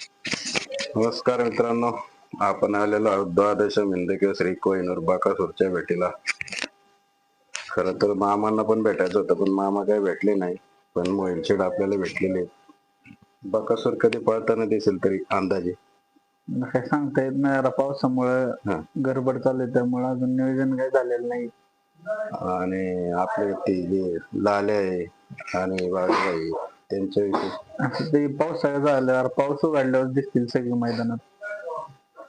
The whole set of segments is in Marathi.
नमस्कार मित्रांनो, आपण आलेलो आहोत द्वादश हिंदकेसरी कोहिनूर बकासूरच्या भेटीला. खरं तर मामांना पण भेटायचं होतं, पण मामा काही भेटले नाही. पण मोहिलशेठ आपल्याला भेटलेले आहेत. बकासूर कधी पळताना दिसेल तरी अंदाजे? काय सांगता येत नाही, आता पावसामुळे गडबड चालू आहे, त्यामुळे अजून नियोजन काही झालेलं नाही. आणि आपले ते जे लाले आहे आणि बाळूभाई त्यांच्याविषयी असं ते पावसाळ्यात झाल्यावर पाऊस उघडल्यावर दिसतील सगळी मैदानात.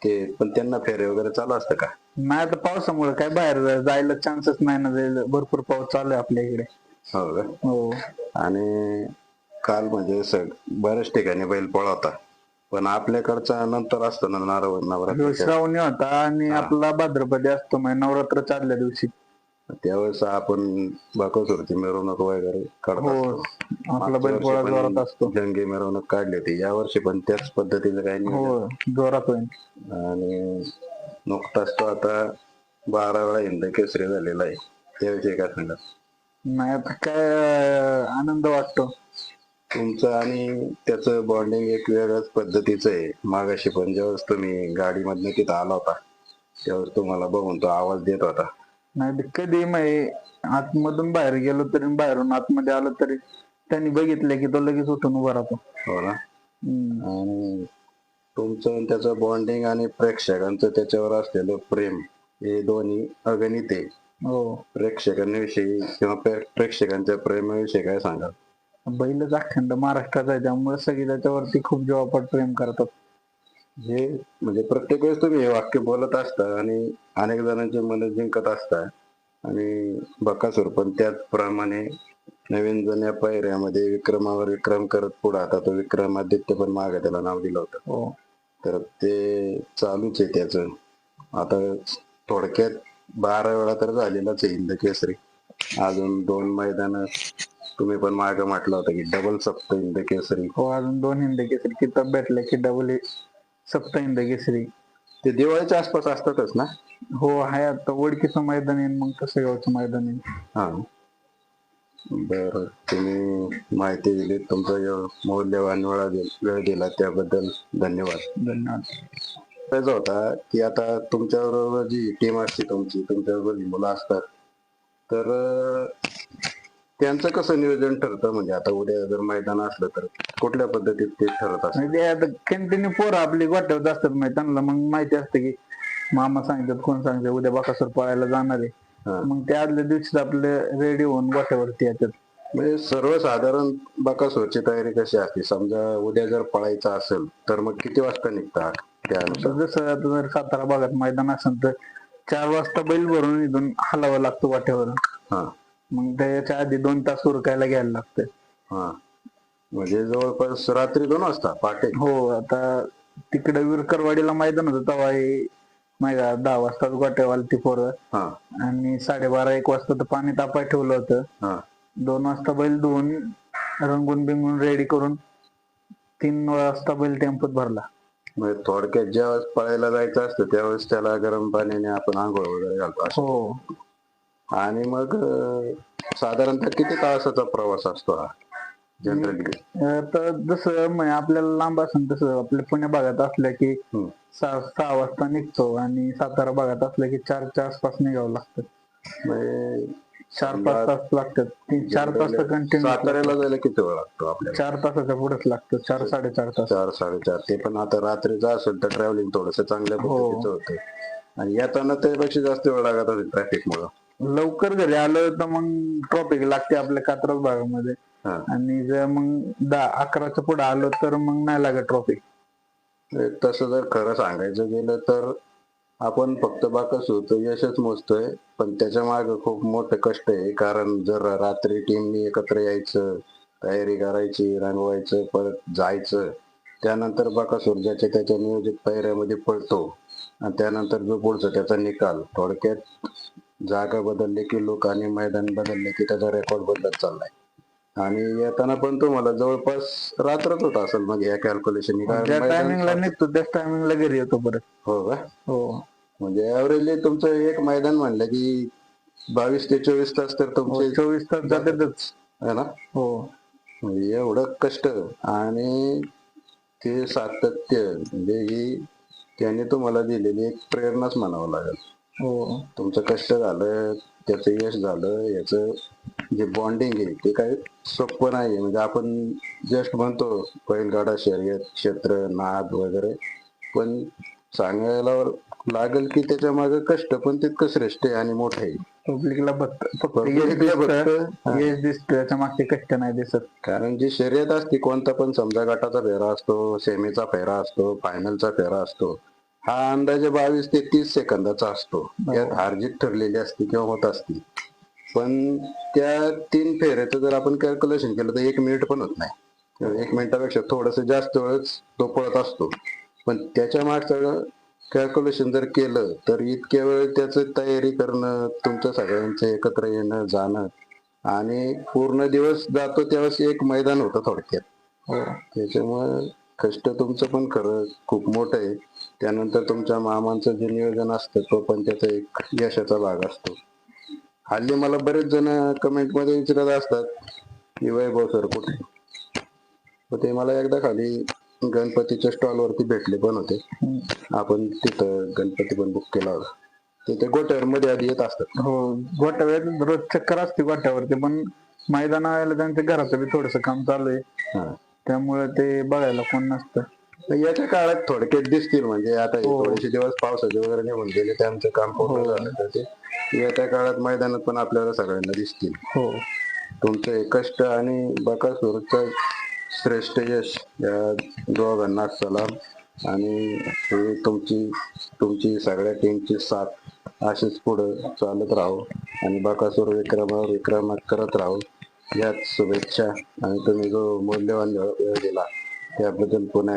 ते पण त्यांना फेरे वगैरे चालू असतं का? नाही, आता पावसामुळे काय बाहेर जायला चान्सच नाही ना, जायला भरपूर पाऊस चालू आहे आपल्या इकडे. हो का? हो. आणि काल म्हणजे बऱ्याच ठिकाणी बैल पळवता, पण आपल्याकडचा नंतर असतो ना नवरात्र. श्रावणी होता आणि आपला भाद्रपदी असतो, म्हणजे नवरात्रच्या आदल्या दिवशी. त्यावेळेस आपण बकासूरची मिरवणूक वगैरे काढत असतो. आपला बैलपोळा जोरात असतो. जंगी मिरवणूक काढली होती, या वर्षी पण त्याच पद्धतीचं काही नाही. जोरात होईल. आणि नुकताच तो आता 12 वेळा हिंद केसरी झालेला आहे, त्याविषयी काय सांगा? नाही, आता काय आनंद वाटतो. तुमचं आणि त्याचं बॉन्डिंग एक वेगळ्याच पद्धतीचं आहे. मागाशी पण ज्यावेळेस तुम्ही गाडीमधनं तिथं आला होता, त्यावेळेस तुम्हाला बघून तो आवाज देत होता. नाही, कधी आतमधून बाहेर गेलो तरी बाहेरून आतमध्ये आलो तरी त्यांनी बघितलं की तो लगेच उठून उभा राहतो. हो ना. आणि तुमचं आणि त्याचं बॉन्डिंग आणि प्रेक्षकांचं त्याच्यावर असलेलं प्रेम हे दोन्ही अगणित आहे. हो. प्रेक्षकांविषयी किंवा प्रेक्षकांच्या प्रेमाविषयी काय सांगाल? बैलच अखंड महाराष्ट्राचा आहे, त्यामुळे सगळे त्याच्यावरती खूप जीवापाड प्रेम करतात. हे म्हणजे प्रत्येक वेळेस तुम्ही हे वाक्य बोलत असता आणि अनेक जणांचे मन जिंकत असता. आणि बकासूर पण त्याचप्रमाणे नवीन जुन्या पायऱ्यामध्ये विक्रमावर विक्रम करत पुढे, आता तो विक्रमादित्य पण मागे त्याला नाव दिलं होतं. तर ते चालूच आहे त्याचं. आता थोडक्यात 12 वेळा तर झालेलाच आहे हिंद केसरी. अजून 2 मैदान तुम्ही पण मागे म्हटलं होतं की डबल सप्त हिंद केसरी. हो, अजून 2 हिंद केसरी किताब भेटले की डबल सप्त हिंद केसरी. ते दिवाळीच्या आसपास असतातच ना? हो, आहे. आता ओळखीचं मैदान येईल, मग कसं गावचं मैदान येईल. हा, बरं. तुम्ही माहिती दिली, तुमचा मौल्यवान वेळ दिला त्याबद्दल धन्यवाद. धन्यवाद. होता की आता तुमच्याबरोबर जी टीम असते तुमच्याबरोबर जी मुलं असतात, तर त्यांचं कसं नियोजन ठरतं? म्हणजे आता उद्या जर मैदान असलं तर कुठल्या पद्धतीत ते ठरत असतं? म्हणजे आता कंटिन्यू पोरं आपली गोठ्यावर असतात, त्यांना मग माहिती असतं की मामा सांगतात, कोण सांगतात उद्या बकासूर पळायला जाणार आहे. मग त्या आदल्या दिवशी आपले रेडी होऊन गोठ्यावरती येतात. म्हणजे सर्वसाधारण बकासूरची तयारी कशी असते? समजा उद्या जर पळायचं असेल तर मग किती वाजता निघतात? जसं आता जर सातारा भागात मैदान असेल तर 4 वाजता बैल भरून इथून हलावं लागतं वाट्यावरून. मग त्याच्या आधी 2 तास उरकायला घ्यायला लागतं. म्हणजे जवळपास रात्री 2 वाजता पहाटे? हो, आता तिकडे विरकरवाडीला मैदान होतं तेव्हा 10 वाजता गोट्यावाला ती पोरं आणि 12:30-1 वाजता तर पाणी तापाय ठेवलं होतं. 2 वाजता बैल धुवून रंगून बिंगून रेडी करून 3 वाजता बैल टेम्पोत भरला. म्हणजे थोडक्यात ज्यावेळेस पळायला जायचं असतं त्यावेळेस त्याला गरम पाण्याने आपण आंघोळ वगैरे घालतो. हो. आणि मग साधारणतः किती तासाचा प्रवास असतो हा जनरली? तर जसं आपल्याला लांब असेल तसं आपल्या पुणे भागात असल्या की 6 वाजता निघतो आणि सातारा भागात असल्या की 4च्या आसपास निघावं लागतं. म्हणजे 4-5 तास लागतात. 4 तास कंटिन्यू. साताऱ्याला जायला किती वेळ लागतो आपल्याला? 4 तासाच्या पुढेच लागतं. 4-4.5 तास. 4-4.5. ते पण आता रात्रीचं असेल तर ट्रॅव्हलिंग थोडस चांगल्या पद्धतीचं होतं. आणि येताना त्यापेक्षा जास्त वेळ लागत असेल ट्रॅफिक मुळे. लवकर घरी आलं तर मग ट्रॉफिक लागते आपल्या कात्रज भागामध्ये. आणि जर मग 11च्या पुढे आलो तर मग नाही लागत ट्रॉफिक. तसं जर खरं सांगायचं गेलं तर आपण फक्त बकासूरचं यशच मोजतोय, पण त्याच्या मागे खूप मोठं कष्ट आहे. कारण जर रात्री टीमनी एकत्र यायचं, तयारी करायची, रंगवायचं, परत जायचं, त्यानंतर बकासूर ज्याच्या त्याच्या नियोजित पायऱ्यामध्ये पळतो आणि त्यानंतर जो पुढचा त्याचा निकाल. थोडक्यात जागा बदलले की लोक आणि मैदान बदलले की त्याचा रेकॉर्ड बदलत चाललाय. आणि येताना पण तुम्हाला जवळपास रात्रच होत असेल मग या कॅल्क्युलेशन. टायमिंगला निघतो त्याच टायमिंगला घरी येतो परत. हो का? हो. म्हणजे ऍव्हरेजली तुमचं एक मैदान म्हणलं की 22 ते 24 तास तर तुमचे 24 तास जातातच. है ना? हो. म्हणजे एवढं कष्ट आणि ते सातत्य म्हणजे ही त्याने तुम्हाला दिलेली एक प्रेरणाच म्हणावं लागेल. हो तुमचं कष्ट झालं, त्याचं यश झालं, याचं जे बॉन्डिंग आहे ते काही सोपं नाहीये. म्हणजे आपण जस्ट म्हणतो बैलगाडा शर्यत क्षेत्र नाद वगैरे, पण सांगायला लागेल की त्याच्या मागे कष्ट पण तितकं श्रेष्ठ आहे आणि मोठं आहे. पब्लिकला फक्त फक्त Publicला यश दिसतं त्याच्या मागचे कष्ट नाही दिसत. कारण जी शर्यत असते कोणता पण समजा गटाचा फेरा असतो, सेमीचा फेरा असतो, फायनलचा फेरा असतो, हा अंदाजे 22 ते 30 सेकंदाचा असतो. त्यात हारजीत ठरलेली असते किंवा होत असते. पण त्या 3 फेऱ्याचं जर आपण कॅल्क्युलेशन केलं तर 1 मिनिट पण होत नाही. 1 मिनिटापेक्षा थोडस जास्त वेळच तो पळत असतो. पण त्याच्या मागचं कॅल्क्युलेशन जर केलं तर इतक्या वेळ त्याचं तयारी करणं, तुमचं सगळ्यांचं एकत्र येणं जाणं आणि पूर्ण दिवस जातो त्यावेळेस एक मैदान होतं थोडक्यात. त्याच्यामुळे कष्ट तुमचं पण खरं खूप मोठं आहे. त्यानंतर तुमच्या मामांचं जे नियोजन असतं तो पण त्याचा एक यशाचा भाग असतो. हल्ली मला बरेच जण कमेंट मध्ये विचारत असतात की वैभव सर कुठे, तर ते मला एकदा खाली गणपतीच्या स्टॉल वरती भेटले पण होते. आपण तिथं गणपती पण बुक केला होता. तिथे गोट्यावर मध्ये आधी येत असतात. हो गोट्यावर रोज चक्कर असते गोट्यावरती, पण मैदानाला त्यांच्या घराचं बी थोडस काम चालू आहे, त्यामुळे ते बघायला कोण नसतं. याच्या काळात थोडक्यात दिसतील. म्हणजे आता हे थोडेसे दिवस पावसाचे वगैरे निघून गेले, त्यांचं काम पूर्ण झालं तर ते येत्या काळात मैदानात पण आपल्याला सगळ्यांना दिसतील. तुमचं हे कष्ट आणि बकासूरचं श्रेष्ठ यश या दोघांना सलाम. आणि हे तुमची सगळ्या टीमची साथ अशीच पुढे चालत राहो आणि बकासूर विक्रमात करत राहो याच शुभेच्छा. आणि तुम्ही जो मौल्यवान वेळ दिला त्याबद्दल पुन्हा